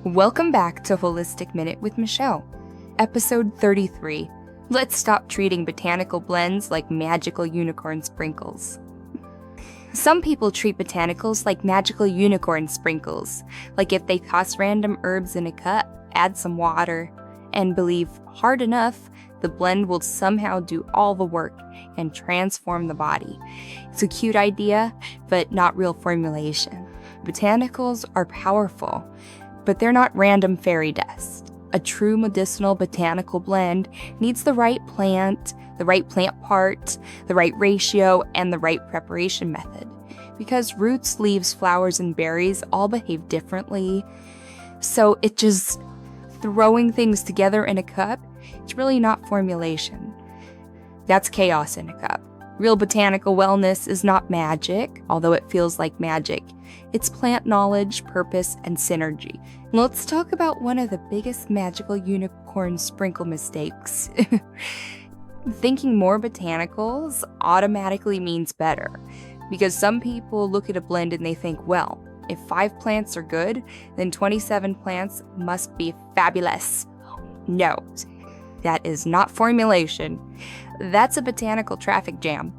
Welcome back to Holistic Minute with Michelle, episode 33. Let's stop treating botanical blends like magical unicorn sprinkles. Some people treat botanicals like magical unicorn sprinkles, like if they toss random herbs in a cup, add some water, and believe hard enough, the blend will somehow do all the work and transform the body. It's a cute idea, but not real formulation. Botanicals are powerful, but they're not random fairy dust. A true medicinal botanical blend needs the right plant part, the right ratio, and the right preparation method. Because roots, leaves, flowers, and berries all behave differently, so it just throwing things together in a cup, it's really not formulation. That's chaos in a cup. Real botanical wellness is not magic, although it feels like magic. It's plant knowledge, purpose, and synergy. Let's talk about one of the biggest magical unicorn sprinkle mistakes. Thinking more botanicals automatically means better, because some people look at a blend and they think, well, if 5 plants are good, then 27 plants must be fabulous. No, that is not formulation. That's a botanical traffic jam.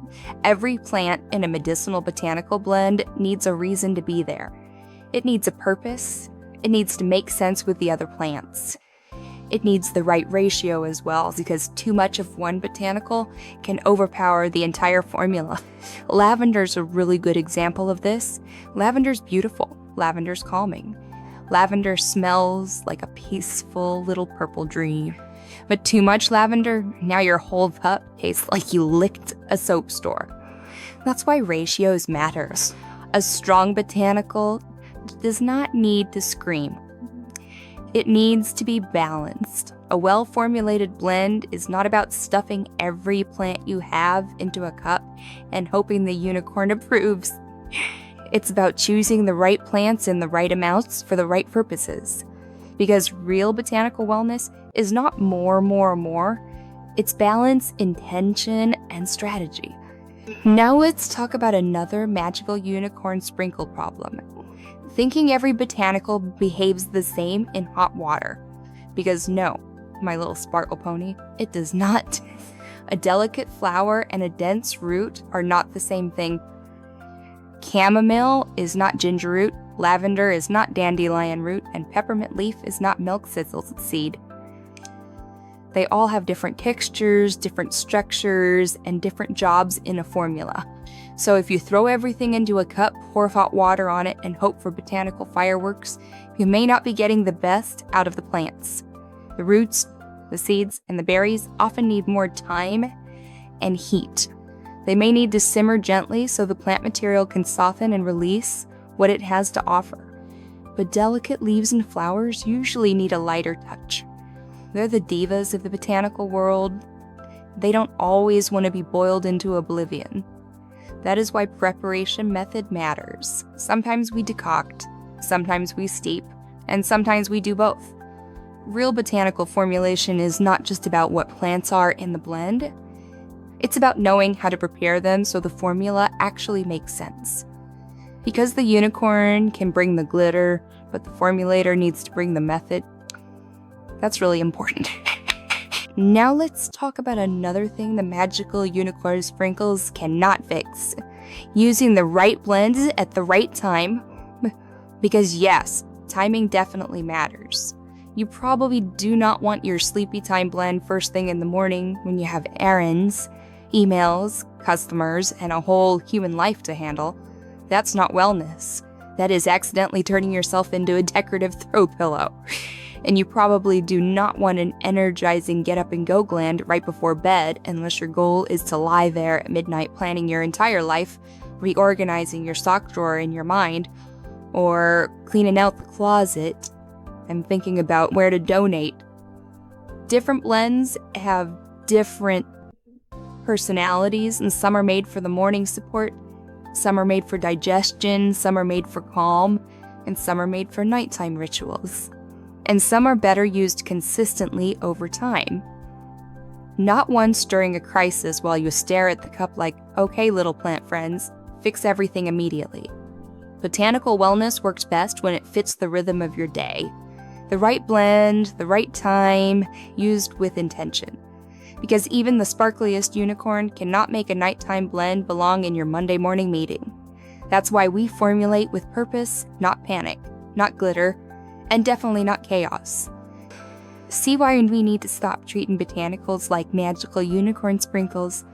Every plant in a medicinal botanical blend needs a reason to be there. It needs a purpose. It needs to make sense with the other plants. It needs the right ratio as well, because too much of one botanical can overpower the entire formula. Lavender's a really good example of this. Lavender's beautiful. Lavender's calming. Lavender smells like a peaceful little purple dream. But too much lavender, now your whole cup tastes like you licked a soap store. That's why ratios matters. A strong botanical does not need to scream. It needs to be balanced. A well-formulated blend is not about stuffing every plant you have into a cup and hoping the unicorn approves. It's about choosing the right plants in the right amounts for the right purposes. Because real botanical wellness is not more. It's balance, intention, and strategy. Now let's talk about another magical unicorn sprinkle problem. Thinking every botanical behaves the same in hot water. Because no, my little sparkle pony, it does not. A delicate flower and a dense root are not the same thing. Chamomile is not ginger root, lavender is not dandelion root, and peppermint leaf is not milk thistle seed. They all have different textures, different structures, and different jobs in a formula. So if you throw everything into a cup, pour hot water on it, and hope for botanical fireworks, you may not be getting the best out of the plants. The roots, the seeds, and the berries often need more time and heat. They may need to simmer gently so the plant material can soften and release what it has to offer. But delicate leaves and flowers usually need a lighter touch. They're the divas of the botanical world. They don't always want to be boiled into oblivion. That is why preparation method matters. Sometimes we decoct, sometimes we steep, and sometimes we do both. Real botanical formulation is not just about what plants are in the blend. It's about knowing how to prepare them so the formula actually makes sense. Because the unicorn can bring the glitter, but the formulator needs to bring the method, that's really important. Now let's talk about another thing the magical unicorn sprinkles cannot fix. Using the right blends at the right time. Because yes, timing definitely matters. You probably do not want your sleepy time blend first thing in the morning when you have errands, emails, customers, and a whole human life to handle. That's not wellness. That is accidentally turning yourself into a decorative throw pillow. And you probably do not want an energizing get-up-and-go gland right before bed unless your goal is to lie there at midnight planning your entire life, reorganizing your sock drawer in your mind, or cleaning out the closet and thinking about where to donate. Different blends have different personalities, and some are made for the morning support, some are made for digestion, some are made for calm, and some are made for nighttime rituals. And some are better used consistently over time. Not once during a crisis while you stare at the cup like, okay, little plant friends, fix everything immediately. Botanical wellness works best when it fits the rhythm of your day. The right blend, the right time, used with intention. Because even the sparkliest unicorn cannot make a nighttime blend belong in your Monday morning meeting. That's why we formulate with purpose, not panic, not glitter, and definitely not chaos. See why we need to stop treating botanicals like magical unicorn sprinkles.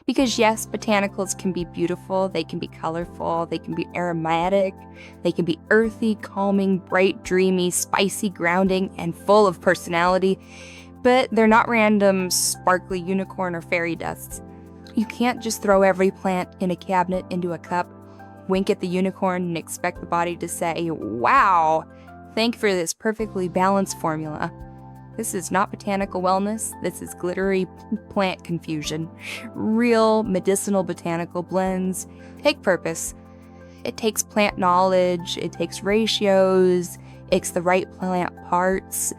Because yes, botanicals can be beautiful, they can be colorful, they can be aromatic, they can be earthy, calming, bright, dreamy, spicy, grounding, and full of personality, but they're not random, sparkly unicorn or fairy dusts. You can't just throw every plant in a cabinet into a cup, wink at the unicorn, and expect the body to say, "Wow, thank you for this perfectly balanced formula." This is not botanical wellness, this is glittery plant confusion. Real medicinal botanical blends take purpose. It takes plant knowledge, it takes ratios, it takes the right plant parts,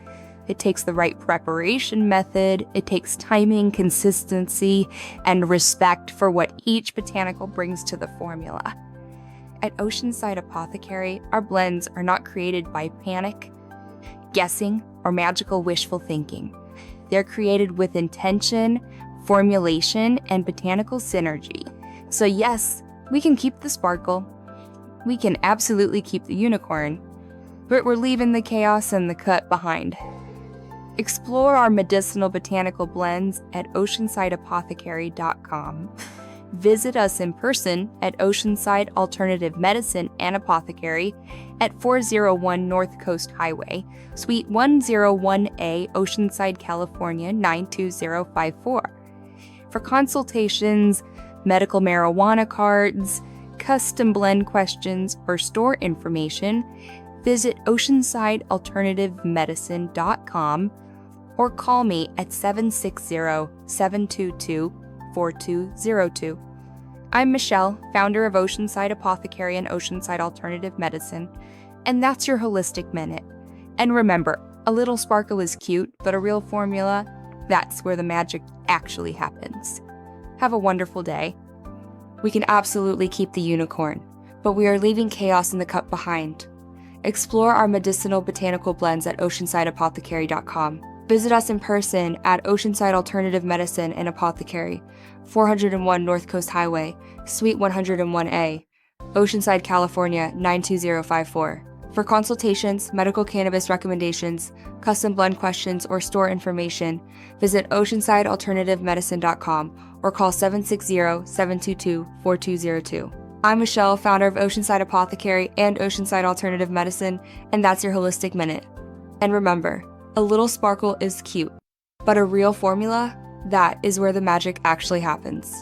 it takes the right preparation method, it takes timing, consistency, and respect for what each botanical brings to the formula. At Oceanside Apothecary, our blends are not created by panic, guessing, or magical wishful thinking. They're created with intention, formulation, and botanical synergy. So yes, we can keep the sparkle. We can absolutely keep the unicorn. But we're leaving the chaos and the cut behind. Explore our medicinal botanical blends at oceansideapothecary.com. Visit us in person at Oceanside Alternative Medicine and Apothecary at 401 North Coast Highway, Suite 101A, Oceanside, California 92054. For consultations, medical marijuana cards, custom blend questions, or store information, visit oceansidealternativemedicine.com or call me at 760-722-4202. I'm Michelle, founder of Oceanside Apothecary and Oceanside Alternative Medicine, and that's your Holistic Minute. And remember, a little sparkle is cute, but a real formula, that's where the magic actually happens. Have a wonderful day. We can absolutely keep the unicorn, but we are leaving chaos in the cup behind. Explore our medicinal botanical blends at oceansideapothecary.com. Visit us in person at Oceanside Alternative Medicine and Apothecary, 401 North Coast Highway, Suite 101A, Oceanside, California 92054. For consultations, medical cannabis recommendations, custom blend questions, or store information, visit oceansidealternativemedicine.com or call 760-722-4202. I'm Michelle, founder of Oceanside Apothecary and Oceanside Alternative Medicine, and that's your Holistic Minute. And remember, a little sparkle is cute, but a real formula, that is where the magic actually happens.